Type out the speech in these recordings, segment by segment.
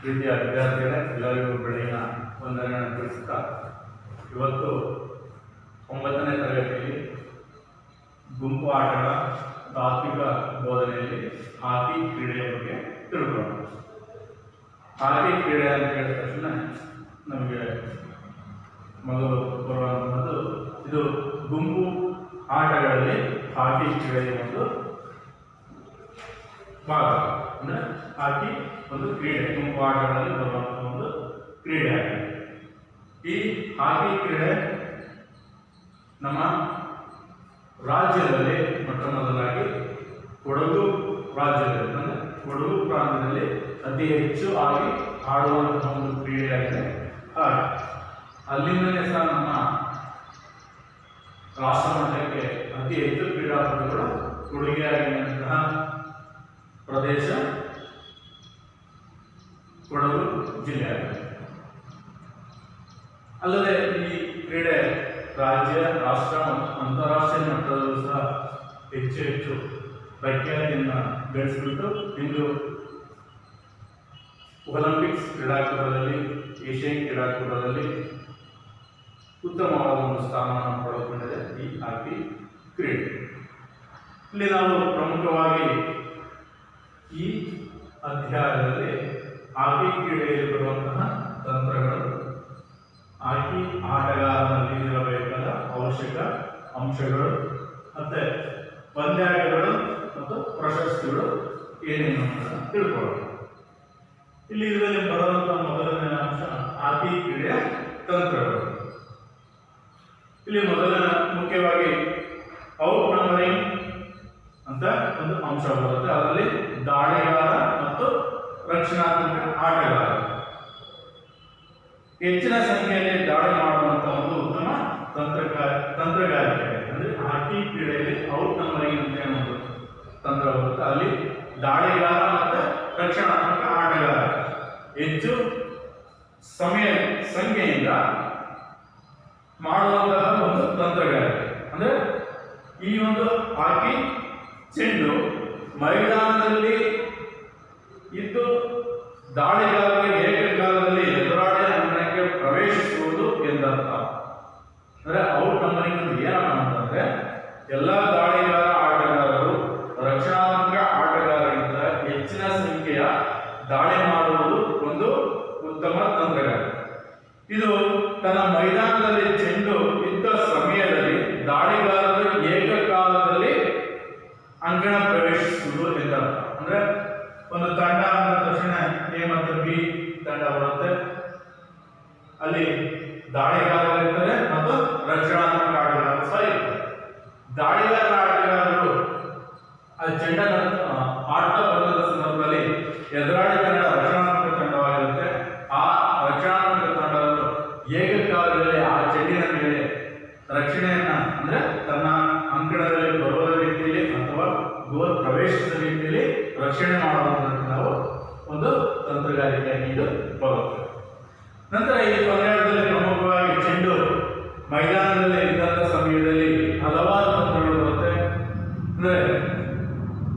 ಪ್ರೀತಿಯ ವಿದ್ಯಾರ್ಥಿಗಳೇ, ಎಲ್ಲರಿಗೂ ಬೆಳಗಿನ ವಂದನೆಗಳನ್ನು ತಿಳಿಸುತ್ತಾ ಇವತ್ತು 9ನೇ ತರಗತಿಯಲ್ಲಿ ಗುಂಪು ಆಟಗಳ ತಾತ್ವಿಕ ಬೋಧನೆಯಲ್ಲಿ ಹಾಕಿ ಕ್ರೀಡೆಯ ಬಗ್ಗೆ ತಿಳ್ಕೊಳ್ಳೋಣ. ಹಾಕಿ ಕ್ರೀಡೆ ಅಂತ ಹೇಳಿದ ತಕ್ಷಣ ನಮಗೆ ಮೊದಲು ಬರುವಂಥದ್ದು ಇದು ಗುಂಪು ಆಟಗಳಲ್ಲಿ ಹಾಕಿ ಕ್ರೀಡೆಯ ಒಂದು ಭಾಗ. ಅಂದರೆ ಹಾಕಿ ಒಂದು ಕ್ರೀಡೆ, ಗುಂಪು ಆಟಗಳಲ್ಲಿ ಬರುವಂತಹ ಒಂದು ಕ್ರೀಡೆ ಆಗಿದೆ. ಈ ಹಾಕಿ ಕ್ರೀಡೆ ನಮ್ಮ ರಾಜ್ಯದಲ್ಲಿ ಮೊಟ್ಟ ಮೊದಲಾಗಿ ಕೊಡಗು ರಾಜ್ಯದಲ್ಲಿ ಅಂದರೆ ಕೊಡಗು ಪ್ರಾಂತ್ಯದಲ್ಲಿ ಅತಿ ಹೆಚ್ಚು ಆಗಿ ಆಡುವಂತಹ ಒಂದು ಕ್ರೀಡೆಯಾಗಿದೆ ಹಾಕಿ. ಅಲ್ಲಿಂದಲೇ ಸಹ ನಮ್ಮ ರಾಷ್ಟ್ರ ಮಟ್ಟಕ್ಕೆ ಅತಿ ಹೆಚ್ಚು ಕ್ರೀಡಾಪಟುಗಳು ಕೊಡುಗೆಯಾಗಿರುವಂತಹ ಪ್ರದೇಶ ಕೊಡಗು ಜಿಲ್ಲೆಯಾಗಿದೆ. ಅಲ್ಲದೆ ಈ ಕ್ರೀಡೆ ರಾಜ್ಯ, ರಾಷ್ಟ್ರ ಮತ್ತು ಅಂತಾರಾಷ್ಟ್ರೀಯ ಮಟ್ಟದಲ್ಲೂ ಸಹ ಹೆಚ್ಚು ಹೆಚ್ಚು ಪ್ರಖ್ಯಾತಿಯನ್ನು ಗಳಿಸಿಬಿಟ್ಟು ಇಂದು ಒಲಿಂಪಿಕ್ಸ್ ಕ್ರೀಡಾಕೂಟದಲ್ಲಿ, ಏಷ್ಯನ್ ಕ್ರೀಡಾಕೂಟದಲ್ಲಿ ಉತ್ತಮವಾದ ಒಂದು ಸ್ಥಾನವನ್ನು ಪಡೆದುಕೊಂಡಿದೆ ಈ ಹಾಕಿ ಕ್ರೀಡೆ. ಇಲ್ಲಿ ನಾವು ಪ್ರಮುಖವಾಗಿ ಈ ಅಧ್ಯಾಯದಲ್ಲಿ ಹಾಕಿ ಕ್ರೀಡೆಯಲ್ಲಿ ಬರುವಂತಹ ತಂತ್ರಗಳು, ಹಾಕಿ ಆಟಗಾರನಲ್ಲಿ ಇರಬೇಕಾದ ಅವಶ್ಯಕ ಅಂಶಗಳು, ಮತ್ತೆ ಪಂದ್ಯಾಟಗಳು ಮತ್ತು ಪ್ರಶಸ್ತಿಗಳು ಏನೇನು ಅಂತ ತಿಳ್ಕೊಳ್ಳೋಣ. ಇಲ್ಲಿ ಇದರಲ್ಲಿ ಬರುವಂತಹ ಮೊದಲನೇ ಅಂಶ ಹಾಕಿ ಕ್ರೀಡೆಯ ತಂತ್ರಗಳು. ಇಲ್ಲಿ ಮೊದಲನೇ ಮುಖ್ಯವಾಗಿ ಔಟ್ ನಂಬರಿಂಗ್ ಅಂತ ಒಂದು ಅಂಶ ಬರುತ್ತೆ. ಅದರಲ್ಲಿ ದಾಳಿಗಾರ ಮತ್ತು ರಕ್ಷಣಾತ್ಮಕ ಆಟಗಾರ ಹೆಚ್ಚಿನ ಸಂಖ್ಯೆಯಲ್ಲಿ ದಾಳಿ ಮಾಡುವಂತಹ ಒಂದು ಉತ್ತಮ ತಂತ್ರಗಾರಿಕೆ. ಅಂದ್ರೆ ಹಾಕಿ ಕ್ರೀಡೆಯಲ್ಲಿ ಔಟ್ ನಂಬರಿಂಗ್ ಅಂತ ಒಂದು ತಂತ್ರ ಬರುತ್ತೆ. ಅಲ್ಲಿ ದಾಳಿಗಾರ ಮತ್ತು ರಕ್ಷಣಾತ್ಮಕ ಆಟಗಾರ ಹೆಚ್ಚು ಸಂಖ್ಯೆಯಿಂದ ಮಾಡುವಂತಹ ಒಂದು ತಂತ್ರಗಾರಿಕೆ. ಅಂದ್ರೆ ಈ ಒಂದು ಹಾಕಿ ಚೆಂಡು ಮೈದಾನದಲ್ಲಿ ಇದ್ದು ದಾಳಿಗಾರರಿಗೆ ಏಕಕಾಲದಲ್ಲಿ ಎದುರಾಳಿ ಅಂಗಣಕ್ಕೆ ಪ್ರವೇಶಿಸುವುದು ಎಂದರ್ಥ. ಅಂದ್ರೆ ಔಟ್ ನಂಬರಿಂಗ್ ಅಂತ ಏನಪ್ಪ ಅಂತಂದ್ರೆ ಎಲ್ಲ ದಾಳಿಗಾರ ಆಟಗಾರರು ರಕ್ಷಣಾತ್ಮಕ ಆಟಗಾರರಿಗಿಂತ ಹೆಚ್ಚಿನ ಸಂಖ್ಯೆಯ ದಾಳಿ ಮಾಡುವುದು ಒಂದು ಉತ್ತಮ ತಂತ್ರಗಾರಿಕೆ. ಇದು ತನ್ನ ಮೈದಾನದಲ್ಲಿ ಚೆಂಡು ಇದ್ದ ಸಮಯದಲ್ಲಿ ದಾಳಿಗಾರರು ಏಕಕಾಲದಲ್ಲಿ ಅಂಗಣ ಪ್ರವೇಶಿಸುವುದು ಎಂದರ್ಥ. ಅಂದ್ರೆ ಒಂದು ತಂಡ ಅಂದ ತಕ್ಷಣ ಎ ಮತ್ತು ಬಿ ತಂಡ ಬರುತ್ತೆ. ಅಲ್ಲಿ ದಾಳಿಗಾರರು ಇರ್ತಾರೆ ಮತ್ತು ರಕ್ಷಣಾತ್ಮಕ ಆಟಗಾರರು ಸಹ ಇರ್ತಾರೆ. ದಾಳಿಗಾರ ಆಟಗಾರರು ಆ ಚೆಂಡನ್ನು ಆಡ್ತಾ ಬಂದ ಸಂದರ್ಭದಲ್ಲಿ ಎದುರಾಳಿ ತಂಡ ರಕ್ಷಣಾತ್ಮಕ ತಂಡವಾಗಿರುತ್ತೆ. ಆ ರಕ್ಷಣಾತ್ಮಕ ತಂಡವನ್ನು ಏಕಕಾಲದಲ್ಲಿ ಆ ಚೆಂಡಿನ ಮೇಲೆ ರಕ್ಷಣೆಯನ್ನ ಅಂದ್ರೆ ತನ್ನ ಅಂಕಣದಲ್ಲಿ ಬರುವ ರೀತಿಯಲ್ಲಿ ಅಥವಾ ಗೋಲ್ ಪ್ರವೇಶಿಸಿದ ರೀತಿಯಲ್ಲಿ ರಕ್ಷಣೆ ಮಾಡುವುದನ್ನು ನಾವು ಒಂದು ತಂತ್ರಗಾರಿಕೆಯಾಗಿ ಇದು ಬರುತ್ತೆ. ನಂತರ ಈ ಪಂದ್ಯಾಟದಲ್ಲಿ ಪ್ರಮುಖವಾಗಿ ಚೆಂಡು ಮೈದಾನದಲ್ಲಿ ಇದ್ದಂಥ ಸಮಯದಲ್ಲಿ ಹಲವಾರು ತಂತ್ರಗಳು ಬರುತ್ತೆ. ಅಂದ್ರೆ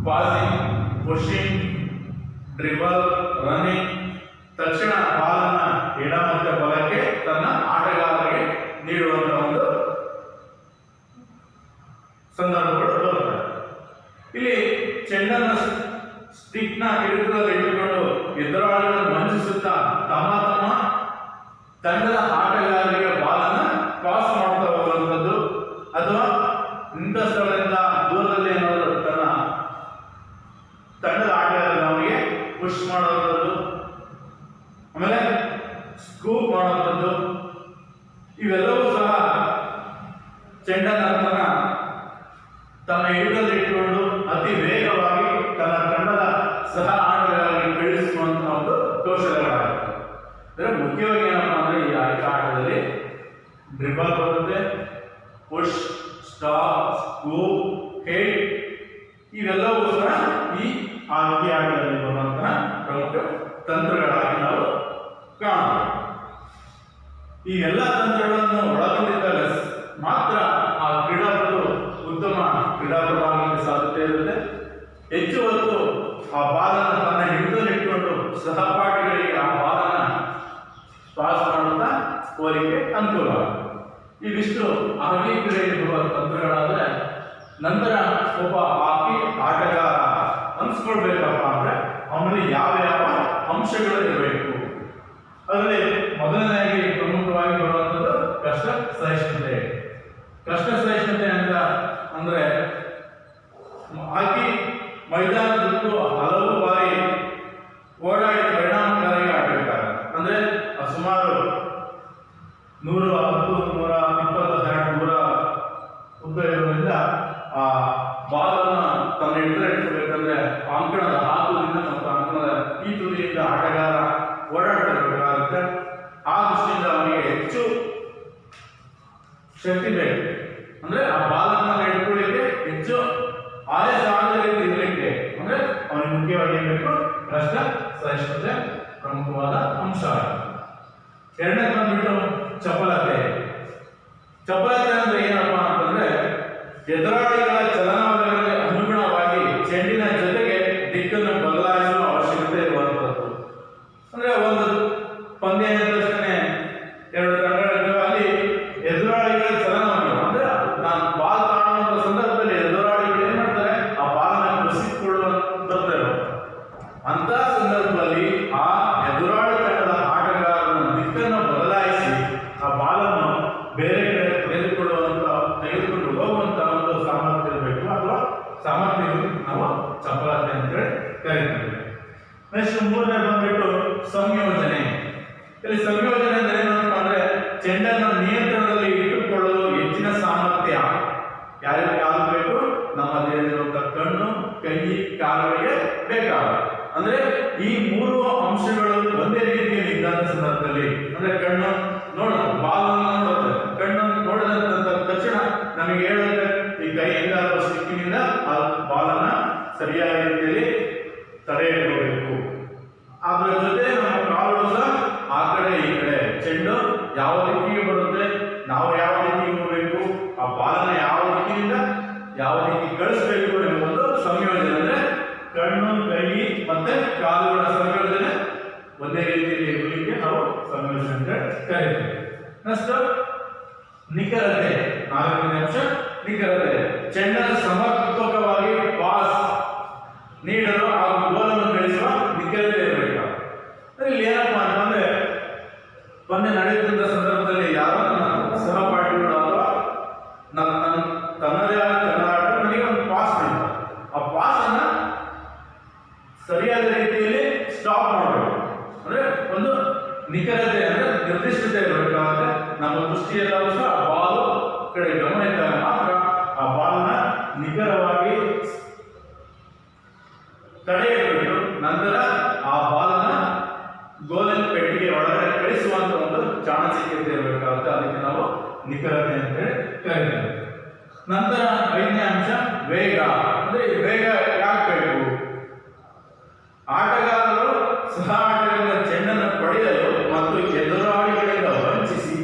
ಪಾಸಿಂಗ್, ಪುಷಿಂಗ್, ಡ್ರಿಬಲ್, ರನ್ನಿಂಗ್, ತಕ್ಷಣ ಬಾಲನ್ನ ಎಡ ಮತ್ತು ಬಲಕ್ಕೆ ತನ್ನ ಆಟಗಾರರಿಗೆ ನೀಡುವಂತಹ ಒಂದು ಸಂದರ್ಭಗಳು ಬರುತ್ತವೆ. ಇಲ್ಲಿ ಚೆಂಡನ್ನು ಸ್ಟಿಕ್ ನ ಹಿಡಿತದಲ್ಲಿ ಇಟ್ಟುಕೊಂಡು ಎದುರಾಳಿಗಳನ್ನು ವಂಚಿಸುತ್ತಾ ತಮ್ಮ ತಂಡದ ಆಟಗಾರರಿಗೆ ಬಾಲನ್ನ ಪಾಸ್ ಮಾಡ್ತಾ ಹೋಗುವಂಥದ್ದು, ಅಥವಾ ಇಂಥ ಸ್ಥಳದಿಂದ ದೂರದಲ್ಲಿ ಏನಾದರೂ ತನ್ನ ತಂಡದ ಆಟಗಾರರಿಗೆ ಅವರಿಗೆ ಪುಷ್ ಮಾಡುವಂಥದ್ದು, ಆಮೇಲೆ ಸ್ಕೂಪ್ ಮಾಡುವಂಥದ್ದು, ಇವೆಲ್ಲವೂ ಸಹ ಚೆಂಡನ್ನು ತನ್ನ ಹಿಡಿತದಲ್ಲಿ ಇಟ್ಟುಕೊಂಡು ಅತಿ ವೇಗವಾಗಿ ತನ್ನ ತಂಡದ ಸಹ ಆಟಗಾರರಿಗೆ ಕಳುಹಿಸುವಂತಹ ಒಂದು ಕೌಶಲ್ಯಗಳಾಗುತ್ತೆ. ಅಂದರೆ ಮುಖ್ಯವಾಗಿ ಏನಪ್ಪಾ ಅಂದ್ರೆ ಈ ಹಾಕಿ ಆಟದಲ್ಲಿ ಡ್ರಿಬಲ್ ಬರುತ್ತೆ, ಪುಷ್, ಸ್ಟಾಪ್, ಸ್ಕೂಪ್, ಹೇಡ್, ಇವೆಲ್ಲವೂ ಸಹ ಈ ಹಾಕಿ ಆಟದಲ್ಲಿ ಬರುವಂತಹ ಪ್ರಮುಖ ತಂತ್ರಗಳಾಗಿ ನಾವು ಕಾಣಬಹುದು. ಈ ಎಲ್ಲ ತಂತ್ರಗಳನ್ನು ಒಳಗೊಂಡಿದ್ದಾಗ ಮಾತ್ರ ಆ ಕ್ರೀಡಾಪಟು ಉತ್ತಮ ಕ್ರೀಡಾಪಟು ಆಗಲಿಕ್ಕೆ ಸಾಧ್ಯತೆ ಇರುತ್ತೆ. ಹೆಚ್ಚು ಹೊತ್ತು ಆ ಬಾಲನ್ನು ತನ್ನ ಹಿಡಿದಲ್ಲಿಟ್ಟುಕೊಂಡು ಸಹಪಾಠಿಗಳಿಗೆ ಆ ಹೋಲಿಕೆ ಅನುಕೂಲ ಆಗುತ್ತೆ. ಇವಿಷ್ಟು ಹಾಕಿ ಕ್ರೀಡೆಯಲ್ಲಿ ಬರುವ ತಂತ್ರಗಳಾದ್ರೆ, ನಂತರ ಒಬ್ಬ ಹಾಕಿ ಆಟಗಾರ ಅನ್ಸ್ಕೊಳ್ಬೇಕಪ್ಪ ಅಂದ್ರೆ ಅವನಲ್ಲಿ ಯಾವ ಯಾವ ಅಂಶಗಳು ಇರಬೇಕು. ಅದರಲ್ಲಿ ಮೊದಲನೇದಾಗಿ ಪ್ರಮುಖವಾಗಿ ಬರುವಂಥದ್ದು ಕಷ್ಟ ಸಹಿಷ್ಣುತೆ. ಕಷ್ಟ ಸಹಿಷ್ಣುತೆ ಅಂತ ಅಂದ್ರೆ ಹಾಕಿ ಮೈದಾನದಲ್ಲೂ ಹಲವು ಬಾರಿ ಓಡಾಡಿ ಪರಿಣಾಮಕಾರಿಯಾಗಿ ಆಡಬೇಕಾಗುತ್ತೆ. ಅಂದ್ರೆ ಸುಮಾರು 110, 120 ಉದ್ದ ಇರೋದ್ರಿಂದ ಆ ಬಾಲನ್ನು ತನ್ನ ಹಿಡಿದ್ರೆ ಇಟ್ಕೋಬೇಕಂದ್ರೆ ಅಂಕಣದ ಹಾಕುದಿಂದ ಮತ್ತು ಅಂಕಣದ ಈ ತುದಿಯಿಂದ ಆಟಗಾರ ಓಡಾಡ್ತಿರ್ಬೇಕಾಗುತ್ತೆ. ಆ ದೃಷ್ಟಿಯಿಂದ ಅವನಿಗೆ ಹೆಚ್ಚು ಶಕ್ತಿ ಬೇಕು. ಅಂದ್ರೆ ಆ ಬಾಲನ್ನ ಹಿಡ್ಕೊಳ್ಳಿಕ್ಕೆ ಹೆಚ್ಚು ಆಯಾಸ ಆಗದ ರೀತಿ ಇರಲಿಕ್ಕೆ ಅಂದ್ರೆ ಅವನಿಗೆ ಮುಖ್ಯವಾಗಿ ಏನ್ ಬೇಕು? ಕಷ್ಟ ಸಹಿಷ್ಣುತೆ ಪ್ರಮುಖವಾದ ಅಂಶ. ಎರಡನೇ ಬಂದ್ಬಿಟ್ಟು ಚಪಲತೆ. ಚಪಲತೆ ಅಂದ್ರೆ ಏನಪ್ಪಾ ಅಂತಂದ್ರೆ ಎದುರಾಳಿಗಳ ಚಲನವಲನಗಳಿಗೆ ಅನುಗುಣವಾಗಿ ಚೆಂಡಿನ ಜೊತೆಗೆ ದಿಕ್ಕನ್ನು ಬದಲಾಯಿಸುವ ಅವಶ್ಯಕತೆ ಇರುವಂತದ್ದು. ಅಂದ್ರೆ ಒಂದು ಪಂದ್ಯ ತಕ್ಷಣ ಎರಡು ತಂಡಗಳಿವೆ, ಅಲ್ಲಿ ಎದುರಾಳಿಗಳ ಚಲನವಲನ ಅಂದ್ರೆ ನಾನು ಬಾಲ್ ಕಾಣುವಂತ ಸಂದರ್ಭದಲ್ಲಿ ಎದುರಾಳಿಗಳು ಏನ್ ಮಾಡ್ತಾರೆ? ಆ ಬಾಲನ್ನು ಕಸಿದುಕೊಳ್ಳುವಂತದ್ದು. ಅಂತ ಸಂದರ್ಭದಲ್ಲಿ ಆ ಎದುರಾಳಿ ತಂಡದ ಆಟಗಾರನ ದಿಕ್ಕನ್ನು ಬದಲಾಯಿಸಿ ಆ ಬಾಲನ್ನು ಬೇರೆ ಕಡೆ ತೆಗೆದುಕೊಂಡು ಹೋಗುವಂತ ಒಂದು ಸಾಮರ್ಥ್ಯ ಇರಬೇಕು. ಅಥವಾ ಸಾಮರ್ಥ್ಯ ನಾವು ಚಪಲತೆ ಅಂತ ಹೇಳಿ ಕರೀತೀವಿ. ನೆಕ್ಸ್ಟ್ ಮೂರನೇ ಬಂದ್ಬಿಟ್ಟು ಸಂಯೋಜನೆ. ಇಲ್ಲಿ ಸಂಯೋಜನೆ ಅಂದ್ರೆ ಏನಂತ ಅಂದ್ರೆ ಚೆಂಡನ್ನು ನಿಯಂತ್ರಣದಲ್ಲಿ ಇಟ್ಟುಕೊಳ್ಳಲು ಹೆಚ್ಚಿನ ಸಾಮರ್ಥ್ಯ ಯಾರಿಗೆ ಬೇಕು? ನಮ್ಮ ದೇಹದಲ್ಲಿರುವಂತ ಕಣ್ಣು, ಕೈ, ಕಾಲುಗಳಿಗೆ ಬೇಕಾಗುತ್ತೆ. ಅಂದ್ರೆ ಈ ಮೂರು ಅಂಶಗಳು ಒಂದೇ ರೀತಿಯಲ್ಲಿ ಇದ್ದಂತ ಸಂದರ್ಭದಲ್ಲಿ ಅಂದ್ರೆ ಕಣ್ಣು ನೋಡುತ್ತೆ, ಬಾಲನ್ನು ನೋಡುತ್ತೆ, ಕಣ್ಣನ್ನು ನೋಡಿದಂತ ತಕ್ಷಣ ನಮಗೆ ಹೇಳುತ್ತೆ ಈ ಕೈಯಿಂದ ಅಥವಾ ಸ್ಟಿಕ್ಕಿನಿಂದ ಆ ಬಾಲನ್ನ ಸರಿಯಾದ ರೀತಿಯಲ್ಲಿ ತಡೆ ಹಿಡಿಯಬೇಕು. ಅದರ ಜೊತೆ ನಮ್ಮ ಕಾಲುಗಳು ಸಹ ಆ ಕಡೆ ಈ ಕಡೆ ಚೆಂಡು ಯಾವ ದಿಕ್ಕಿಗೆ ಬರುತ್ತೆ, ನಾವು ಯಾವ ದಿಕ್ಕಿಗೆ ಹೋಗಬೇಕು, ಆ ಬಾಲನ್ನ ಯಾವ ದಿಕ್ಕಿನಿಂದ ಯಾವ ದಿಕ್ಕಿಗೆ ಕಳಿಸ್ಬೇಕು ಎನ್ನುವುದು ಸಂಯೋಜನೆ. ಅಂದ್ರೆ ಕಣ್ಣು, ಕೈ ಮತ್ತೆ ಕಾಲುಗಳ ಸಂಯೋಜನೆ ಒಂದೇ ರೀತಿಯಲ್ಲಿ ಇರಲಿಕ್ಕೆ ನಾವು ಸಂಯೋಜನೆ ಅಂತ ಕರೀತೀವಿ. ನೆಕ್ಸ್ಟ್ ನಿಖರತೆ. ನಾಲ್ಕನೇ ಅಂಶ ನಿಖರತೆ. ಚೆಂಡನ್ನು ಸಮರ್ಪಕವಾಗಿ ಪಾಸ್ ನೀಡಲು ಹಾಗೂ ಗೋಲನ್ನು ಗಳಿಸುವ ನಿಖರತೆ ಇರಬೇಕು. ಇಲ್ಲಿ ಏನಪ್ಪಾ ಅಂತಂದ್ರೆ ಪಂದ್ಯ ನಡೆಯುತ್ತಿದ್ದ ಸಂದರ್ಭದಲ್ಲಿ ಯಾರೋ ನನ್ನ ಸಹಪಾಠಿಗಳು ಅಥವಾ ತನ್ನದೇ ಆದ ಕನ್ನಡ ನನಗೆ ಒಂದು ಪಾಸ್ ನೀಡ್ತಾರೆ. ಆ ಪಾಸ್ ಅನ್ನ ಸರಿಯಾದ ರೀತಿಯಲ್ಲಿ ಸ್ಟಾಪ್ ಮಾಡಬೇಕು. ಅಂದ್ರೆ ಒಂದು ನಿಖರತೆ ಅಂದ್ರೆ ನಿರ್ದಿಷ್ಟತೆ ಇರಬೇಕಾಗುತ್ತೆ. ನಮ್ಮ ದೃಷ್ಟಿಯಲ್ಲೂ ಸಹ ಬಾಲು ಕಡೆ ಗಮನ ಇದ್ದಾಗ ಮಾತ್ರ ಆ ಬಾಲ್ನ ನಿಖರವಾಗಿ ತಡೆಯಬೇಕು. ನಂತರ ಆ ಬಾಲ್ನ ಗೋಲಿನ ಪೆಟ್ಟಿಗೆ ಒಳಗಡೆ ಕಳಿಸುವಂತ ಒಂದು ಚಾಣಕ್ಷತೆ ಇರಬೇಕಾಗುತ್ತೆ. ಅದಕ್ಕೆ ನಾವು ನಿಖರತೆ ಅಂತ ಹೇಳಿ ಕರೀತೇವೆ. ನಂತರ ಐದನೇ ಅಂಶ ವೇಗ. ಅಂದ್ರೆ ವೇಗ ಯಾಕೆ ಬೇಕು? ಆಟಗಾರರು ಸಹ ಆಟಗಾರರ ಚೆಂಡನ್ನು ಪಡೆಯಲು ಮತ್ತು ಎದುರಾಳಿಗಳಿಂದ ವಂಚಿಸಿ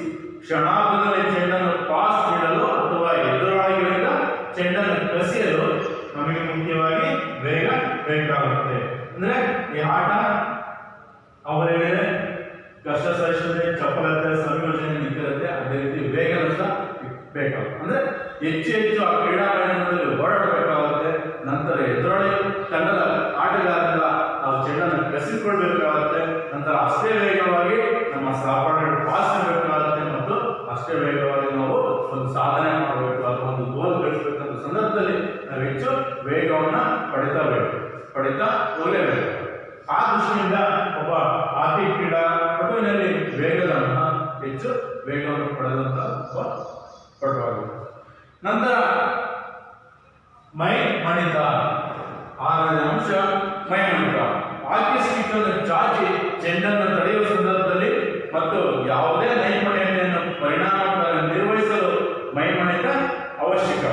ಕ್ಷಣಾರ್ಧದಲ್ಲಿ ಚೆಂಡನ್ನು ಪಾಸ್ ನೀಡಲು ಅಥವಾ ಎದುರಾಳಿಗಳಿಂದ ಚೆಂಡನ್ನು ಕಸಿಯಲು ನಮಗೆ ಮುಖ್ಯವಾಗಿ ವೇಗ ಬೇಕಾಗುತ್ತೆ. ಅಂದ್ರೆ ಈ ಆಟ ಅವರು ಹೇಳಿದ್ರೆ ಕಷ್ಟ ಸಹಿಷ್ಣುತೆ, ಚಪಲತೆ, ಸಂಯೋಜನೆ, ನಿಖರತೆ, ಅದೇ ರೀತಿ ವೇಗನೂ ಸಹ ಬೇಕಾಗುತ್ತೆ. ಅಂದ್ರೆ ಹೆಚ್ಚು ಹೆಚ್ಚು ಆ ಕ್ರೀಡಾ ಮೈದಾನದಲ್ಲಿ ಓಡಾಡಬೇಕಾಗುತ್ತೆ. ನಂತರ ಎದುರಾಳಿ ತಂಡದ ಆಟಗಾರರಿಂದ ನಾವು ಚೆಂಡನ್ನು ಕಸಿದುಕೊಳ್ಬೇಕಾಗುತ್ತೆ. ನಂತರ ಅಷ್ಟೇ ವೇಗವಾಗಿ ನಮ್ಮ ಸಹಪಾಠಿಗಳು ಪಾಸ್ ಮಾಡಬೇಕಾಗುತ್ತೆ ಮತ್ತು ಅಷ್ಟೇ ವೇಗವಾಗಿ ನಾವು ಒಂದು ಸಾಧನೆ ಮಾಡಬೇಕು ಅಥವಾ ಒಂದು ಗೋಲ್ ಗಳಿಸಬೇಕಂತ ಸಂದರ್ಭದಲ್ಲಿ ನಾವು ಹೆಚ್ಚು ವೇಗವನ್ನ ಪಡಿತಾ ಹೋಗಲೇಬೇಕು. ಆ ದೃಷ್ಟಿಯಿಂದ ಒಬ್ಬ ಹಾಕಿ ಕ್ರೀಡಾಪಟುವಿನಲ್ಲಿ ವೇಗವನ್ನು ಹೆಚ್ಚು ವೇಗವನ್ನು ಪಡೆದಂತ ಪಟುವಾಗಿದೆ. ನಂತರ ಮೈ ಮಣಿತ. ಆರನೇ ಅಂಶ ಮೈ ಮಣಿತ. ಹಾಕಿ ಸ್ಟಿಕ್ ಅನ್ನು ಚಾಚಿ ಚೆಂಡನ್ನು ತಡೆಯುವ ಸಂದರ್ಭದಲ್ಲಿ ಮತ್ತು ಯಾವುದೇ ನೈಪುಣ್ಯತೆಯನ್ನು ಪರಿಣಾಮಕಾರಿ ನಿರ್ವಹಿಸಲು ಮೈ ಮಣಿತ ಅವಶ್ಯಕ.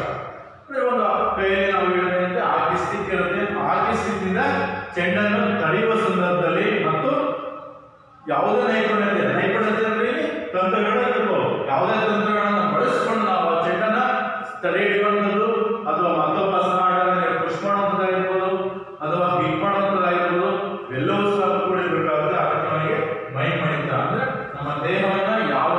ಒಂದು ಕೈಯಲ್ಲಿ ನಾವು ಹೇಳಿದಂತೆ ಹಾಕಿ ಸ್ಟಿಕ್ ಇರುತ್ತೆ. ಹಾಕಿ ಸ್ಟಿಕ್ ನಿಂದ ಚೆಂಡನ್ನು ತಡೆಯುವ ಸಂದರ್ಭದಲ್ಲಿ ಮತ್ತು ಯಾವುದೇ ನೈಪುಣ್ಯತೆ ಅಂದ್ರೆ ತಂತ್ರಗಳು ಇರ್ಬೋದು. ಯಾವುದೇ ತಂತ್ರಗಳನ್ನು ಬಳಸಿಕೊಂಡು ನಾವು ಆ ಚೆಂಡನ್ನ ತಡೆ ಹಿಡಿಯುವಂಥದ್ದು ಅಥವಾ ಮತ್ತೊಬ್ಬ ಸಹ ಪುಷ್ ಮಾಡುವಂಥದ್ದಾಗಿರ್ಬೋದು ಅಥವಾ ಹಿಟ್ ಮಾಡುವಂಥದ್ದಾಗಿರ್ಬೋದು, ಎಲ್ಲವೂ ಸಹ ಕೂಡಿರಬೇಕಾಗುತ್ತೆ. ಅದಕ್ಕೆ ನಮಗೆ ಮೈ ಮಣಿತ ಅಂದ್ರೆ ನಮ್ಮ ದೇಹವನ್ನ ಯಾವ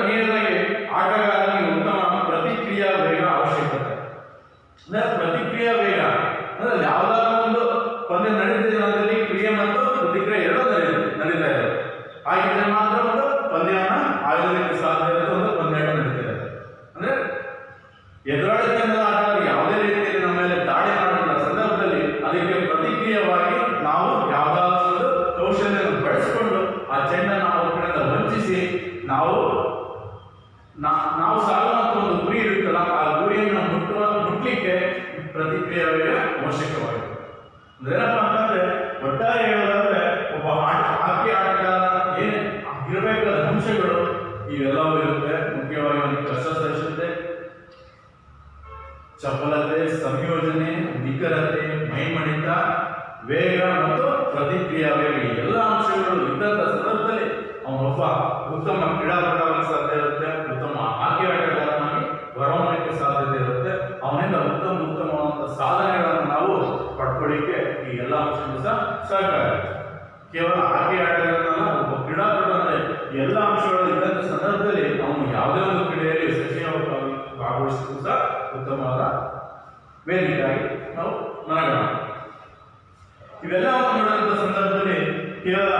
ಕೊನೆಯದಾಗಿ ಆಟಗಾರನಿಗೆ ಉತ್ತಮ ಪ್ರತಿಕ್ರಿಯಾ ವೇಗ ಅವಶ್ಯಕತೆ. ಅಂದ್ರೆ ಪ್ರತಿಕ್ರಿಯಾ ವೇಗ ಅಂದ್ರೆ ಯಾವ್ದಾದ್ರು ಒಂದು ಪಂದ್ಯ ನಡೀತಿದೆ ಅದರಲ್ಲಿ ಕ್ರಿಯೆ ಮತ್ತು ಪ್ರತಿಕ್ರಿಯೆ ಎರಡೂ ನಡೀತಾ ಇದೆ. ಹಾಗಿದ್ರೆ ಮಾತ್ರ ಒಂದು ಪಂದ್ಯವನ್ನ ಆಯೋಜನೆಗೆ ಸಾಧ್ಯ ಇರೋದು, ಒಂದು ಪಂದ್ಯ ನಡೀತಿದೆ. ಅಂದ್ರೆ ಎದುರಾಳಿ ತಂಡದ ಆಟಗಾರರು ಯಾವುದೇ ರೀತಿಯಲ್ಲಿ ನಮ್ಮ ಮೇಲೆ ದಾಳಿ ಮಾಡುವ ಸಂದರ್ಭದಲ್ಲಿ ಅದಕ್ಕೆ ಪ್ರತಿಕ್ರಿಯೆಯಾಗಿ ನಾವು ಯಾವುದಾದ್ರೂ ಒಂದು ಕೌಶಲ್ಯವನ್ನು ಬಳಸಿಕೊಂಡು ಆ ಚೆಂಡನ್ನು ಅವ್ರ ಕಡೆಯಿಂದ ವಂಚಿಸಿ ನಾವು ಸಾಗುವಂತ ಒಂದು ಗುರಿ ಇರುತ್ತಲ್ಲ, ಆ ಗುರಿಯನ್ನು ಮುಟ್ಲಿಕ್ಕೆ ಪ್ರತಿಕ್ರಿಯೆ ಅವಶ್ಯಕವಾಗಿದೆ. ಏನಪ್ಪಾ ಅಂತಂದ್ರೆ ಒಟ್ಟಾರೆ ಹೇಳೋದಾದ್ರೆ ಒಬ್ಬ ಹಾಕಿ ಆಟಗಾರ ಏನ್ ಇರಬೇಕಾದ ಅಂಶಗಳು ಇವೆಲ್ಲವೂ ಇರುತ್ತೆ. ಮುಖ್ಯವಾಗಿ ಒಂದು ಕಷ್ಟಸಹಿಷ್ಣುತೆ, ಚಪಲತೆ, ಸಂಯೋಜನೆ, ನಿಖರತೆ, ಮೈಮಣಿತ, ವೇಗ ಮತ್ತು ಪ್ರತಿಕ್ರಿಯಾ ವೇಗ, ಈ ಎಲ್ಲ ಅಂಶಗಳು ಇದ್ದಂತ ಸಂದರ್ಭದಲ್ಲಿ ಅವನೊಬ್ಬ ಉತ್ತಮ ಕ್ರೀಡಾಪಟುವಾಗಲು ಸಾಧ್ಯ ಇರುತ್ತೆ, ಉತ್ತಮ ಹಾಕಿ ಆಟಗಾರನಾಗಿ ಹೊರಹೊಮ್ಮಕ್ಕೆ ಸಾಧ್ಯತೆ ಇರುತ್ತೆ. ಅವನಿಂದ ಉತ್ತಮವಾದ ಸಾಧನೆಗಳನ್ನು ನಾವು ಪಡ್ಕೊಳ್ಳಿಕ್ಕೆ ಈ ಎಲ್ಲ ಅಂಶಗಳು ಸಹ ಸಹಕಾರ. ಕೇವಲ ಹಾಕಿ ಆಟಗಾರನಲ್ಲ, ಒಬ್ಬ ಕ್ರೀಡಾಪಟು ಅಂದ್ರೆ ಎಲ್ಲ ಅಂಶಗಳು ಇದ್ದಂತ ಸಂದರ್ಭದಲ್ಲಿ ಅವನು ಯಾವುದೇ ಒಂದು ಕ್ರೀಡೆಯಲ್ಲಿ ಸಕ್ರಿಯವಾಗಿ ಭಾಗವಹಿಸಲು ಸಹ ಉತ್ತಮವಾದ ವೇದಿಕೆಯಾಗಿ ನಾವು ಮನಗೋಣ. ಇವೆಲ್ಲವನ್ನು ನೋಡುವಂತ ಸಂದರ್ಭದಲ್ಲಿ ಕೇವಲ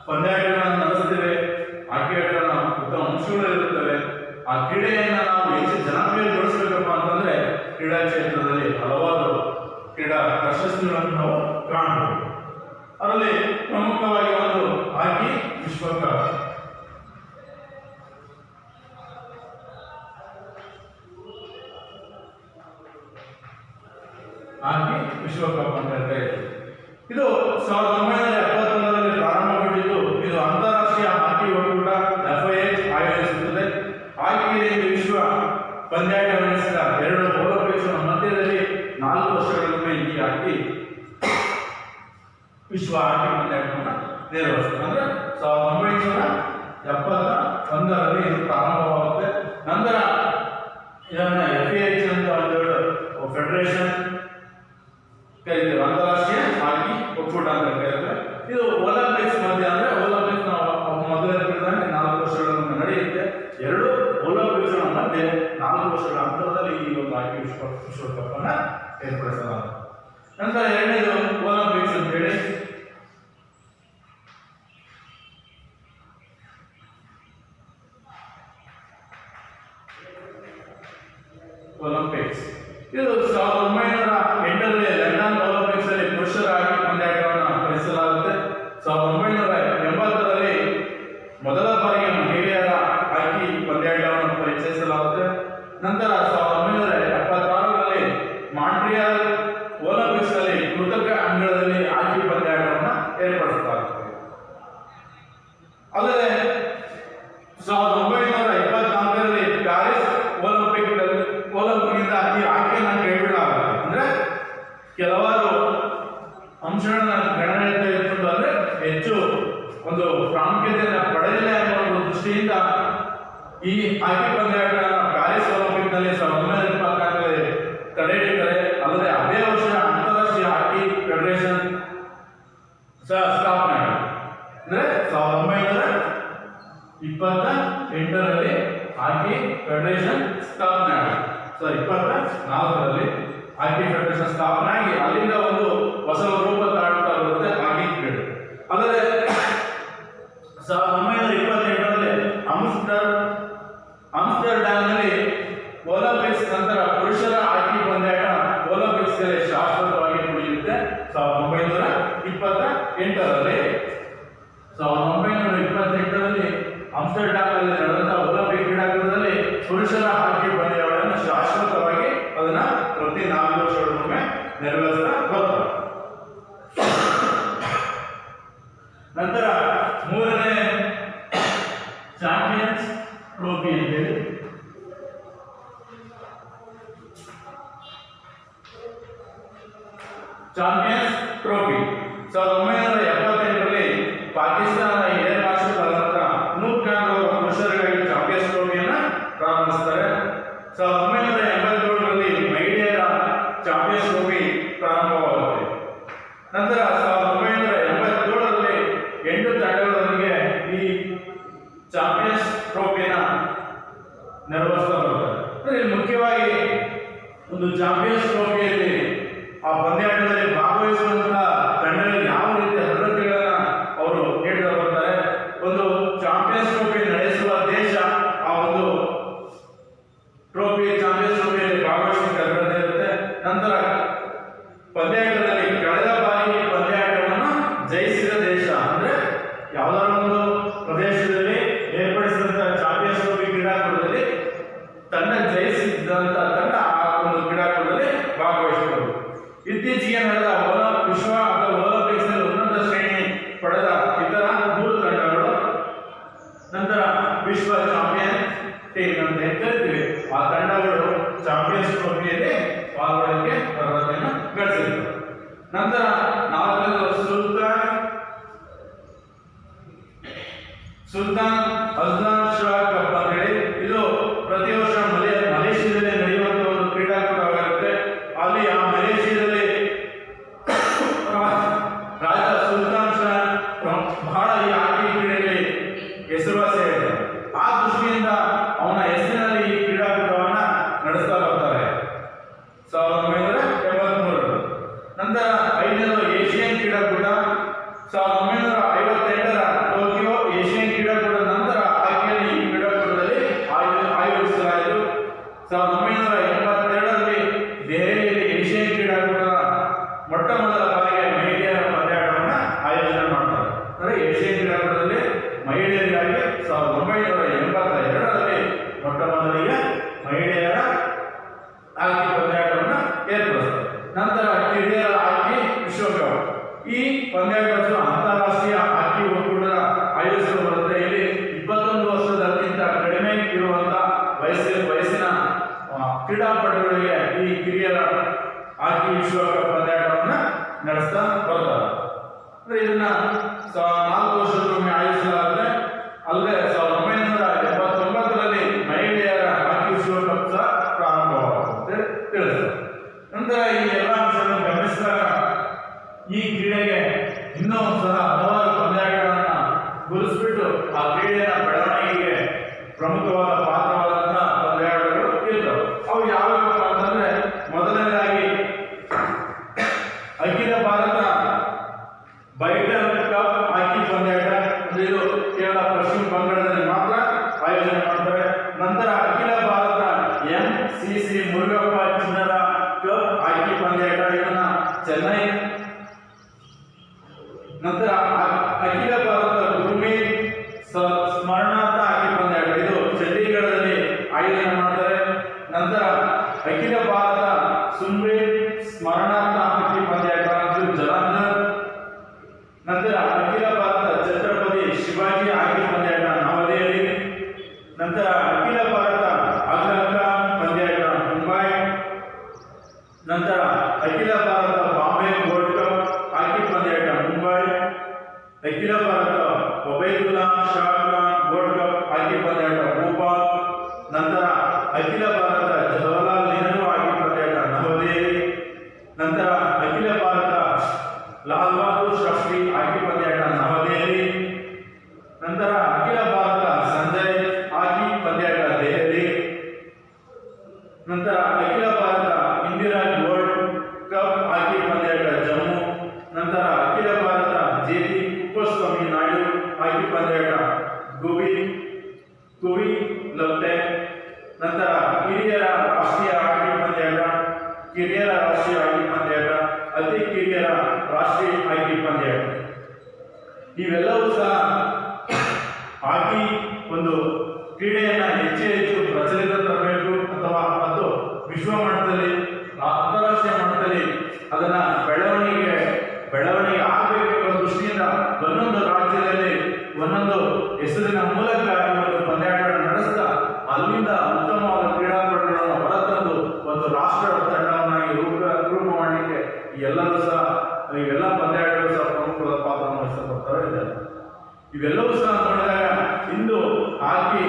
ಪಂದ್ಯಾಟಗಳನ್ನು ನಡೆಸ್ತೇವೆ, ಹಾಕಿ ಆಟಗಳನ್ನ ಉತ್ತಮ ಅಂಶಗಳು ಇರುತ್ತವೆ. ಆ ಕ್ರೀಡೆಯನ್ನ ನಾವು ಹೆಚ್ಚು ಜನಪ್ರಿಯಗೊಳಿಸಬೇಕಪ್ಪ ಅಂತಂದ್ರೆ ಕ್ರೀಡಾ ಕ್ಷೇತ್ರದಲ್ಲಿ ಹಲವಾರು ಕ್ರೀಡಾ ಪ್ರಶಸ್ತಿಗಳನ್ನು ನಾವು ಕಾಣಬಹುದು. ಅದರಲ್ಲಿ ಪ್ರಮುಖವಾಗಿ ಒಂದು ಹಾಕಿ ವಿಶ್ವಕಪ್. ಹಾಕಿ ವಿಶ್ವಕಪ್ ಅಂತ ಹೇಳ್ತಾ ಇದ್ದೀವಿ. ಇದು 1971ರಲ್ಲಿ ಪ್ರಾರಂಭಗೊಂಡಿದ್ದು. ಇದು ಅಂತಾರಾಷ್ಟ್ರೀಯ ಹಾಕಿ ಒಕ್ಕೂಟ FIH ಆಯೋಜಿಸುತ್ತದೆ. ಹಾಕಿಯಲ್ಲಿ ವಿಶ್ವ ಪಂದ್ಯಾಟವೆನಿಸಿದ 2 ಒಲಿಂಪಿಕ್ಸ್ ಮಧ್ಯದಲ್ಲಿ 4 ವರ್ಷಗಳಿಗೊಮ್ಮೆ ಈ ಹಾಕಿ ವಿಶ್ವ ಹಾಕಿ ಪಂದ್ಯಾಟವನ್ನು ನಿರ್ವಹಿಸುತ್ತದೆ. ಅಂದ್ರೆ 1971ರಲ್ಲಿ ಇದು ಪ್ರಾರಂಭವಾಗುತ್ತೆ. ನಂತರ ಇದನ್ನ FIH ಅಂತ ಒಂದು ಫೆಡರೇಷನ್ ಕರೀತೇವೆ, ಅಂತಾರಾಷ್ಟ್ರೀಯ ಹಾಕಿ ಒಕ್ಕೂಟ ಅಂತ ಕರೀತೇವೆ. ಇದು ಒಲಿಂಪಿಕ್ಸ್ ಮಧ್ಯ ಅಂದ್ರೆ ಒಲಿಂಪಿಕ್ಸ್ ನಾವು ಮೊದಲೇ ತಿಳಿದಂಗೆ 4 ವರ್ಷಗಳನ್ನು ನಡೆಯುತ್ತೆ. 2 ಒಲಿಂಪಿಕ್ಸ್ ಮಧ್ಯೆ 4 ವರ್ಷಗಳ ಅಂತರದಲ್ಲಿ ಈ ಒಂದು ಹಾಕಿ ವಿಶ್ವಕಪ್ ಅನ್ನ ಏರ್ಪಡಿಸಲಾಗಿದೆ. ನಂತರ ಎರಡನೇದು ಒಲಿಂಪಿಕ್ಸ್ ಅಂತ ಹೇಳಿ. ಒಲಿಂಪಿಕ್ಸ್ ಇದು 1908ರಲ್ಲಿ ಲಂಡನ್ ಒಲಿಂಪಿಕ್ಸ್ ಅಲ್ಲಿ ಪುರುಷರ ಹಾಕಿ ಪಂದ್ಯಾಟವನ್ನು ನಡೆಸಲಾಗುತ್ತೆ. 1980ರಲ್ಲಿ ಮೊದಲ ಬಾರಿಗೆ ಮಹಿಳೆಯರ ಹಾಕಿ ಪಂದ್ಯಾಟವನ್ನು ಪರಿಚಯಿಸಲಾಗುತ್ತೆ. ನಂತರ 1976ರಲ್ಲಿ ಮಾಂಟ್ರಿಯಲ್ ಒಲಿಂಪಿಕ್ಸ್ ಅಲ್ಲಿ ಕೃತಕ ಅಂಗಳದಲ್ಲಿ ಹಾಕಿ ಪಂದ್ಯಾಟವನ್ನು ಏರ್ಪಡಿಸಲಾಗುತ್ತದೆ. ಅಲ್ಲದೆ 1924ರಲ್ಲಿ ಪ್ಯಾರಿಸ್ ಒಲಿಂಪಿಕ್ನಿಂದ ಈ ಹಾಕಿಯನ್ನು ಕೈಬಿಡಲಾಗುತ್ತೆ. ಅಂದ್ರೆ ಕೆಲವಾರು ಅಂಶಗಳನ್ನ ಗಣನೆ ತೆಗೆದುಕೊಂಡು ಅಂದ್ರೆ ಹೆಚ್ಚು ಒಂದು ಪ್ರಾಮುಖ್ಯತೆಯನ್ನು ಪಡೆದಿಲ್ಲ ಎಂಬ ಒಂದು ದೃಷ್ಟಿಯಿಂದ ಈ ಹಾಕಿ ಪಂದ್ಯಾಟವನ್ನು ಪ್ಯಾರಿಸ್ ಒಲಿಂಪಿಕ್ ನಲ್ಲಿ 1924ರಲ್ಲಿ ತಡೆ ಹಿಡಿದರೆ. ಅಲ್ಲದೆ ಅದೇ ವರ್ಷ ಅಂತಾರಾಷ್ಟ್ರೀಯ ಹಾಕಿ ಫೆಡರೇಷನ್ ಸಹ ಸ್ಥಾಪನೆ ಆಗಿದೆ. ಅಂದ್ರೆ 1928ರಲ್ಲಿ ಹಾಕಿ ಫೆಡರೇಷನ್ ಸ್ಥಾಪನೆ ಆಗಿದೆ. 24ರಲ್ಲಿ ಹಾಕಿ ಫೆಡರೇಷನ್ ಸ್ಥಾಪನೆ ಆಗಿ ಅಲ್ಲಿಂದ ಒಂದು ಹೊಸ ರೂಪ ತಾಳುತ್ತಾ ಬರುತ್ತೆ ಹಾಕಿ ಕ್ರೀಡೆ. ಅಲ್ಲದೆ 1928ರಲ್ಲಿ ಆಮ್ಸ್ಟರ್ಡ್ಯಾಮ್ನಲ್ಲಿ ಒಲಿಂಪಿಕ್ಸ್ ನಂತರ ಪುರುಷರ ಹಾಕಿ ಪಂದ್ಯಾಟ ಒಲಿಂಪಿಕ್ಸ್ ಗೆ ಶಾಶ್ವತವಾಗಿ ಉಳಿಯುತ್ತೆ. 1928ರಲ್ಲಿ 1928ರಲ್ಲಿ ಆಮ್ಸ್ಟರ್ಡ್ಯಾಮ್ನಲ್ಲಿ ನಡೆದಂತಹ ಒಲಿಂಪಿಕ್ ಕ್ರೀಡಾಕೂಟದಲ್ಲಿ ಪುರುಷರ ಹಾಕಿ ಪಂದ್ಯಾವಳಿಯನ್ನು ಶಾಶ್ವತವಾಗಿ ಅದನ್ನ ಪ್ರತಿ 4 ವರ್ಷಗಳಿಗೊಮ್ಮೆ ನಿರ್ವಹಿಸ್ತಾ ಬರ್ತಾರೆ. ನಂತರ ಮೂರನೇ ಚಾಂಪಿಯನ್ಸ್ ಟ್ರೋಫಿ ಅಂತೇಳಿ ಚಾಂಪಿಯನ್ಸ್ ಟ್ರೋಫಿ 1978ರಲ್ಲಿ ಪಾಕಿಸ್ತಾನದ ಏರ್ ಮಾರ್ಷಲ್ ಆದಂತ ನೂರ್ ಖಾನ್ ಅವರು ಪುರುಷರಿಗಾಗಿ ಚಾಂಪಿಯನ್ಸ್ ಟ್ರೋಫಿಯನ್ನು ಪ್ರಾರಂಭಿಸುತ್ತಾರೆ. 1987ರಲ್ಲಿ ಮಹಿಳೆಯರ ಚಾಂಪಿಯನ್ಸ್ ಟ್ರೋಫಿ ಪ್ರಾರಂಭವಾಗುತ್ತೆ. ನಂತರ 1987ರಲ್ಲಿ 8 ತಂಡಗಳೊಂದಿಗೆ ಈ ಚಾಂಪಿಯನ್ಸ್ ಟ್ರೋಫಿಯನ್ನು ನೆರವೇರಿಸ್ತಾ ಬರ್ತಾರೆ. ಅಂದ್ರೆ ಮುಖ್ಯವಾಗಿ ಒಂದು ಚಾಂಪಿಯನ್ಸ್ ಟ್ರೋಫಿಯಲ್ಲಿ ಆ ಪಂದ್ಯಾಟದಲ್ಲಿ ಭಾಗವಹಿಸುವಂತಹ ತಂಡಗಳಿಗೆ ಯಾವ ರೀತಿಯ ಅರ್ಹತೆಗಳನ್ನ ಅವರು ನೀಡ್ತಾ ಬರ್ತಾರೆ. ಒಂದು ಚಾಂಪಿಯನ್ಸ್ ಟ್ರೋಫಿ ನಡೆಸುವ ದೇಶ ಆ ಒಂದು ಚಾಂಪಿಯನ್ಸ್ ಟ್ರೋಫಿಯಲ್ಲಿ ಭಾಗವಹಿಸಲಿಕ್ಕೆ ಅರ್ಹತೆ ಇರುತ್ತೆ. ನಂತರ ಪಂದ್ಯಾಟದಲ್ಲಿ ಕಳೆದ ಬಾರಿ ಪಂದ್ಯಾಟವನ್ನು ಜಯಿಸಿದ ದೇಶ ಅಂದ್ರೆ ಯಾವುದಾದ್ರು ಒಂದು ಪ್ರದೇಶದಲ್ಲಿ ಏರ್ಪಡಿಸಿದಂತಹ ಚಾಂಪಿಯನ್ಸ್ ಟ್ರೋಫಿ ಕ್ರೀಡಾಕೂಟದಲ್ಲಿ ತಂಡ ಜಯಿಸಿದಂತ ತಂಡ ಆ ಒಂದು ಕ್ರೀಡಾಕೂಟದಲ್ಲಿ ಭಾಗವಹಿಸಬಹುದು. ಇತ್ತೀಚೆಗೆ ನಡೆದ ವಿಶ್ವ ಅಥವಾ ಒಲಿಂಪಿಕ್ಸ್ ನಲ್ಲಿ ಉನ್ನತ ಶ್ರೇಣಿ ಪಡೆದ ಇತರ 3 ತಂಡಗಳು ನಂತರ ವಿಶ್ವ ಚಾಂಪಿಯನ್ ಟೀಮ್ ಅಂತ ಕರಿತೀವಿ. ಆ ತಂಡಗಳು ಚಾಂಪಿಯನ್ಸ್ ಟ್ರೋಫಿಯಲ್ಲಿ ಪಾಲ್ಗೊಳ್ಳಲಿಕ್ಕೆ ಅರ್ಹತೆಯನ್ನು ಗಳಿಸಿದರು. ನಂತರ 4ನೇದು ಸುಲ್ತಾನ್ ಅಜ್ಲಾನ್ ಶಾ ಕಪ್ ಅಂತ ಹೇಳಿ ಇದು ಪ್ರತಿ ವರ್ಷ ಮಲೇಷಿಯಾದಲ್ಲಿ ನಡೆಯುವಂತಹ ಒಂದು ಕ್ರೀಡಾಕೂಟವಾಗಿರುತ್ತೆ. ಅಲ್ಲಿ ಆ ಮಲೇಷಿಯಾದಲ್ಲಿ ರಾಜ ಸುಲ್ತಾನ್ ಶಾ ಬಹಳ ಈ ಹಾಕಿ ಕ್ರೀಡೆಯಲ್ಲಿ ಹೆಸರುವಾಸಿಯಾಗಿದೆ. ಆ ದೃಷ್ಟಿಯಿಂದ ಅವನ ಹೆಸರಿನಲ್ಲಿ ಈ ಕ್ರೀಡಾಕೂಟವನ್ನ ನಡೆಸ್ತಾ ಬರ್ತಾರೆ 1973. ನಂತರ 5ನೇದು ಏಷಿಯನ್ ಕ್ರೀಡಾಕೂಟ 1958ರ ಟೋಕಿಯೋ ಏಷಿಯನ್ ಕ್ರೀಡಾಕೂಟದ ನಂತರ ಹಾಕಿಯಲ್ಲಿ ಈ ಕ್ರೀಡಾಕೂಟದಲ್ಲಿ ಆಯೋಜಿಸಲಾಯಿತು. 1982ರಲ್ಲಿ ದೆಹಲಿಯಲ್ಲಿ ಏಷಿಯನ್ ಕ್ರೀಡಾಕೂಟದ ಮೊಟ್ಟ ಮೊದಲ ಬಾರಿಗೆ ಮಹಿಳೆಯರ ಪಂದ್ಯಾಟವನ್ನು ಆಯೋಜನೆ ಮಾಡ್ತಾರೆ. ಅಂದರೆ ಏಷಿಯನ್ ಕ್ರೀಡಾಕೂಟದಲ್ಲಿ ಮಹಿಳೆಯರಿಗಾಗಿ 1982ರಲ್ಲಿ ಮೊಟ್ಟ ಮೊದಲಿಗೆ ಮಹಿಳೆಯರ ಹಾಕಿ ಪಂದ್ಯಾಟವನ್ನು ಏರ್ಪಡಿಸ್ತಾರೆ. ನಂತರ ಕಿರಿಯರ ಹಾಕಿ ವಿಶ್ವಕಪ್ ಈ ಪಂದ್ಯಾಟವನ್ನು ಅಂತಾರಾಷ್ಟ್ರೀಯ ಹಾಕಿ ಒಕ್ಕೂಟ ಆಯೋಜಿಸುವ ಬರುತ್ತೆ. ಇಲ್ಲಿ 21 ವರ್ಷದಕ್ಕಿಂತ ಕಡಿಮೆ ಇರುವಂತಹ ವಯಸ್ಸಿನ ಕ್ರೀಡಾಪಟುಗಳಿಗೆ ಈ ಕಿರಿಯರ ಹಾಕಿ ವಿಶ್ವಕಪ್ ಪಂದ್ಯಾಟವನ್ನು ನಡೆಸ್ತಾ ಬರ್ತಾರೆ. ಅಂದ್ರೆ ಇದನ್ನ 4 ವರ್ಷಕ್ಕೊಮ್ಮೆ ಆಯೋಜಿಸಲಾಗುತ್ತೆ. ಅಲ್ಲದೆ 1979ರಲ್ಲಿ ಮಹಿಳೆಯರ ಹಾಕಿ ವಿಶ್ವಕಪ್ ಸಹ ಪ್ರಾರಂಭವಾಗುತ್ತೆ ತಿಳಿಸ್ತಾರೆ. ನಂತರ ಈ ಎಲ್ಲ ಅಂಶಗಳನ್ನು ಗಮನಿಸಿದಾಗ ಈ ಕ್ರೀಡೆಗೆ ಇನ್ನೂ ಸಹ ಹಲವಾರು ಪಂದ್ಯಾಟಗಳನ್ನ ಗುರುತಿಸ್ಬಿಟ್ಟು ಆ ಕ್ರೀಡೆಯ ಬೆಳವಣಿಗೆಗೆ ಪ್ರಮುಖವಾದ ಪಾತ್ರವಾದಂತಹ ಪಂದ್ಯಾಟಗಳು ಇರ್ತವೆ. ಅವು ಯಾವ್ಯಾವ ಅಂತಂದ್ರೆ ಮೊದಲನೇದಾಗಿ ಅಖಿಲ ಭಾರತ ಬೈಟಲ್ ಕಪ್ ಹಾಕಿ ಪಂದ್ಯಾಟ. ಇದು ಕೇವಲ ಪಶ್ಚಿಮ ಬಂಗಾಳದಲ್ಲಿ ಮಾತ್ರ ಆಯೋಜನೆ ಮಾಡ್ತಾರೆ. ನಂತರ ಅಖಿಲ ಭಾರತ MCC ಮುರುಗಪ್ಪ ಚಿನ್ನದ ಕಪ್ ಹಾಕಿ ಪಂದ್ಯಾಟ ಇದನ್ನ ಚೆನ್ನೈ. ನಂತರ ಅಖಿಲ ಭಾರತ ಗುರ್ಮೀತ್ ಸ್ಮರಣಾರ್ಥ ಹಾಕಿ ಪಂದ್ಯಾಟ ಇದು ಚಂಡೀಗಢದಲ್ಲಿ ಆಯೋಜನೆ ಮಾಡ್ತಾರೆ. ನಂತರ ಅಖಿಲ ಭಾರತ ಸುಮ್ರೇಟ್ ಸ್ಮರಣಾರ್ಥ ಹಾಕಿ ಪಂದ್ಯಾಟ ಇದು ಜಲಂಧರ್. ನಂತರ ಅಖಿಲ ಭಾರತ ಛತ್ರಪತಿ ಶಿವಾಜಿ ಹಾಕಿ ಪಂದ್ಯಾಟ ನವದೆಹಲಿ. ನಂತರ ಅಖಿಲ ಭಾರತ ಅಗ್ರಕಾ ಪಂದ್ಯಾಟ ಮುಂಬೈ. ನಂತರ ಅಖಿಲ Bharat Bombay gold cup hockey ಪಂದ್ಯಾಟ Mumbai. ಅಖಿಲ Bharat ಒಬೈದುಲ್ಲಾ Shah Khan gold cup hockey ಪಂದ್ಯಾಟ Bhopal. ನಂತರ ಅಖಿಲ ಭಾರತ ಜವಾಹರ್ಲಾಲ್ ನೆಹರು ಹಾಕಿ ಪಂದ್ಯಾಟ ನವದೆಹಲಿ. ನಂತರ ಅಖಿಲ ಭಾರತ ಲಾಲ್ ಬಹದ್ದೂರ್ ಶಾಸ್ತ್ರಿ ಹಾಕಿ ಪಂದ್ಯಾಟ ನವದೆಹಲಿ. ನಂತರ ಅಖಿಲ ಭಾರತ ಸಂಜಯ್ ಹಾಕಿ ಪಂದ್ಯಾಟ ದೆಹಲಿ. ನಂತರ ಅಖಿಲ Bharat Indira gold cup hockey ಪಂದ್ಯಾಟ Jammu. ನಂತರ ಅಖಿಲ ಭಾರತ ಜೆಪಿ ಕುಪ್ಪಸ್ವಾಮಿ ನಾಯ್ಡು ಹಾಕಿ ಪಂದ್ಯಾಟ ಕುವಿ ಲಪ್ಟೆ. ನಂತರ ಕಿರಿಯರ ರಾಷ್ಟ್ರೀಯ ಹಾಕಿ ಪಂದ್ಯಾಟ ಅತಿ ಕಿರಿಯರ ರಾಷ್ಟ್ರೀಯ ಹಾಕಿ ಪಂದ್ಯಾಟ. ಇವೆಲ್ಲವೂ ಸಹ ಹಾಕಿ ಒಂದು ಕ್ರೀಡೆಯನ್ನ ಹೆಚ್ಚು ಪ್ರಚಲಿತ ತರಬೇಕು ಅಥವಾ ಮತ್ತು ವಿಶ್ವ ಮಟ್ಟದಲ್ಲಿ ಅಂತಾರಾಷ್ಟ್ರೀಯ ಮಟ್ಟದಲ್ಲಿ ಅದನ್ನ ಬೆಳವಣಿಗೆ ಆಗಬೇಕು ಎಂಬ ದೃಷ್ಟಿಯಿಂದ ಒಂದೊಂದು ರಾಜ್ಯದಲ್ಲಿ ಒಂದೊಂದು ಹೆಸರಿನ ಮೂಲಕ ಒಂದು ಪಂದ್ಯಾಟಗಳನ್ನು ನಡೆಸ್ತಾ ಅಲ್ಲಿಂದ ಉತ್ತಮವಾದ ಕ್ರೀಡಾಪಟುಗಳನ್ನು ಹೊರತಂದು ಒಂದು ರಾಷ್ಟ್ರ ತಂಡವನ್ನಾಗಿ ರೂಪ ಮಾಡಲಿಕ್ಕೆ ಇವೆಲ್ಲ ಪಂದ್ಯಾಟಗಳು ಸಹ ಪ್ರಮುಖವಾದ ಪಾತ್ರವನ್ನು ವಹಿಸಲ್ಪಡ್ತವೆ. ಇವೆಲ್ಲವೂ ಸಹ ನೋಡಿದಾಗ ಇಂದು ಹಾಕಿ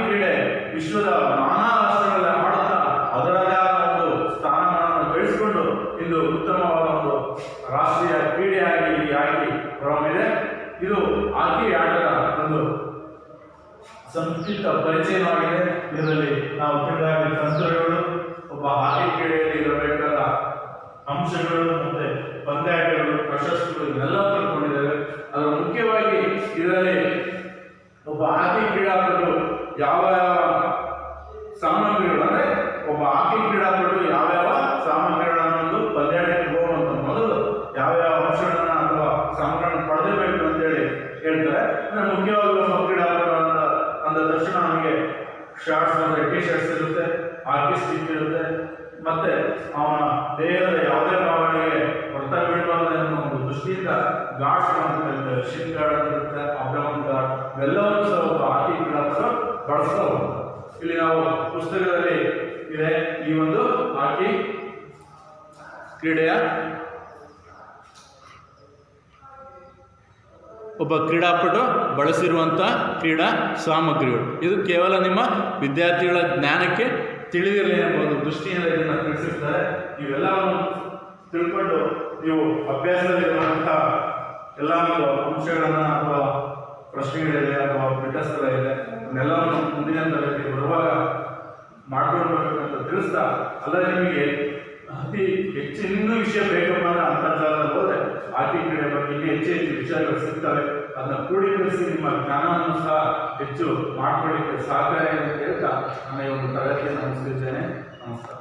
ಕ್ರೀಡೆ ವಿಶ್ವದ ನಾನಾ ರಾಷ್ಟ್ರಗಳಲ್ಲಿ ಆಡುತ್ತಾ ಅದರಲ್ಲೇ ಒಂದು ಸ್ಥಾನಮಾನವನ್ನು ಬೆಳೆಸಿಕೊಂಡು ಇಂದು ಉತ್ತಮವಾದ ಒಂದು ರಾಷ್ಟ್ರೀಯ ಕ್ರೀಡೆಯಾಗಿ ಈ ಹಾಕಿ ಹೊರಹೊಮ್ಮಿದೆ. ಇದು ಹಾಕಿ ಆಟದ ಒಂದು ಸಂಕ್ಷಿಪ್ತ ಪರಿಚಯವಾಗಿದೆ. ಇದರಲ್ಲಿ ನಾವು ತಿಳಿದಾಗ ತಂತ್ರಗಳು, ಒಬ್ಬ ಹಾಕಿ ಕ್ರೀಡೆಯಲ್ಲಿ ಇರಬೇಕಾದ ಅಂಶಗಳು ಮತ್ತೆ ಪಂದ್ಯಾಟಗಳು, ಪ್ರಶಸ್ತಿಗಳು ಇದನ್ನೆಲ್ಲ ತಿಳ್ಕೊಂಡಿದ್ದೇವೆ. ಅದರ ಮುಖ್ಯವಾಗಿ ಇದರಲ್ಲಿ ಒಬ್ಬ ಹಾಕಿ ಕ್ರೀಡಾಪಟು ಯಾವ ಸಾಮಗ್ರಿಗಳು, ಅಂದ್ರೆ ಒಬ್ಬ ಹಾಕಿ ಕ್ರೀಡಾಪಟು ಯಾವ ಸಾಮಗ್ರಿಗಳನ್ನು ಪಂದ್ಯಾಟಕ್ಕೆ ಹೋಗುವಂತ ಮೊದಲು ಯಾವ ಅಂಶಗಳನ್ನ ಅಥವಾ ಸಾಮಗ್ರಿಗಳನ್ನು ಪಡೆದಿರಬೇಕು ಅಂತೇಳಿ ಹೇಳ್ತಾರೆ. ಅಂದ್ರೆ ಮುಖ್ಯವಾಗಿ ಒಬ್ಬ ಕ್ರೀಡಾಪಟು ಅಂದ ತಕ್ಷಣ ನಮಗೆ ಶಾರ್ಟ್ಸ್ ಅಂದ್ರೆ ಟಿ ಶರ್ಟ್ಸ್ ಇರುತ್ತೆ, ಹಾಕಿ ಸ್ಟಿಕ್ ಇರುತ್ತೆ, ಮತ್ತೆ ಅವನ ದೇಹದ ಯಾವುದೇ ಭಾವನೆಗೆ ಹೊರತ ಬೀಳಬಾರದು ಅನ್ನೋ ಒಂದು ದೃಷ್ಟಿಯಿಂದ ಗಾರ್ಡ್ಸ್ ಅಂತ ಕರೀತಾರೆ. ಶಿನ್ ಗಾರ್ಡ್ ಅಂತ ಇರುತ್ತೆ, ಅಬ್ಡಮನ್ ಗಾರ್ಡ್, ಇವೆಲ್ಲವನ್ನೂ ಸಹ ಒಬ್ಬ ಹಾಕಿ ಕ್ರೀಡಾಪಟು ಬಳಸ್ತಾ ಹೋಗ್ತಾರೆ. ಇಲ್ಲಿ ನಾವು ಪುಸ್ತಕದಲ್ಲಿ ಇದೆ ಈ ಒಂದು ಹಾಕಿ ಕ್ರೀಡೆಯ ಒಬ್ಬ ಕ್ರೀಡಾಪಟು ಬಳಸಿರುವಂಥ ಕ್ರೀಡಾ ಸಾಮಗ್ರಿಗಳು. ಇದು ಕೇವಲ ನಿಮ್ಮ ವಿದ್ಯಾರ್ಥಿಗಳ ಜ್ಞಾನಕ್ಕೆ ತಿಳಿದಿರಲಿ ಎಂಬ ಒಂದು ದೃಷ್ಟಿಯಿಂದ ಇದನ್ನು ತಿಳಿಸಿರ್ತಾರೆ. ಇವೆಲ್ಲವನ್ನು ತಿಳ್ಕೊಂಡು ನೀವು ಅಭ್ಯಾಸದಲ್ಲಿರುವಂತಹ ಎಲ್ಲ ಒಂದು ಅಂಶಗಳನ್ನು ಅಥವಾ ಪ್ರಶ್ನೆಗಳಿದೆ ಅಥವಾ ಬಿಟ್ಟಸ್ಥಗಳಿದೆ ಅದನ್ನೆಲ್ಲವನ್ನು ಮುಂದಿನ ತರಗತಿ ಬರುವಾಗ ಮಾಡ್ಕೊಳ್ಬೇಕಂತ ತಿಳಿಸ್ತಾ, ಅಲ್ಲದೆ ನಿಮಗೆ ಅತಿ ಹೆಚ್ಚು ಇನ್ನೂ ವಿಷಯ ಬೇಕಪ್ಪ ಅಂದ್ರೆ ಅಂತರ್ಜಾಲದಲ್ಲಿ ಹೋದ್ರೆ ಹಾಕಿ ಕ್ರೀಡೆ ಬಗ್ಗೆ ಇನ್ನೂ ಹೆಚ್ಚು ವಿಷಯಗಳು ಸಿಗ್ತವೆ. ಅದನ್ನ ಕ್ರೋಢೀಕರಿಸಿ ನಿಮ್ಮ ಜ್ಞಾನವನ್ನು ಸಹ ಹೆಚ್ಚು ಮಾಡ್ಕೊಳ್ಳಿಕ್ಕೆ ಸಹಕಾರಿ ಅಂತ ಹೇಳ್ತಾ ನನ್ನ ಈ ಒಂದು ತರಗತಿಯನ್ನು ಮುಗಿಸಿದ್ದೇನೆ. ನಮಸ್ಕಾರ.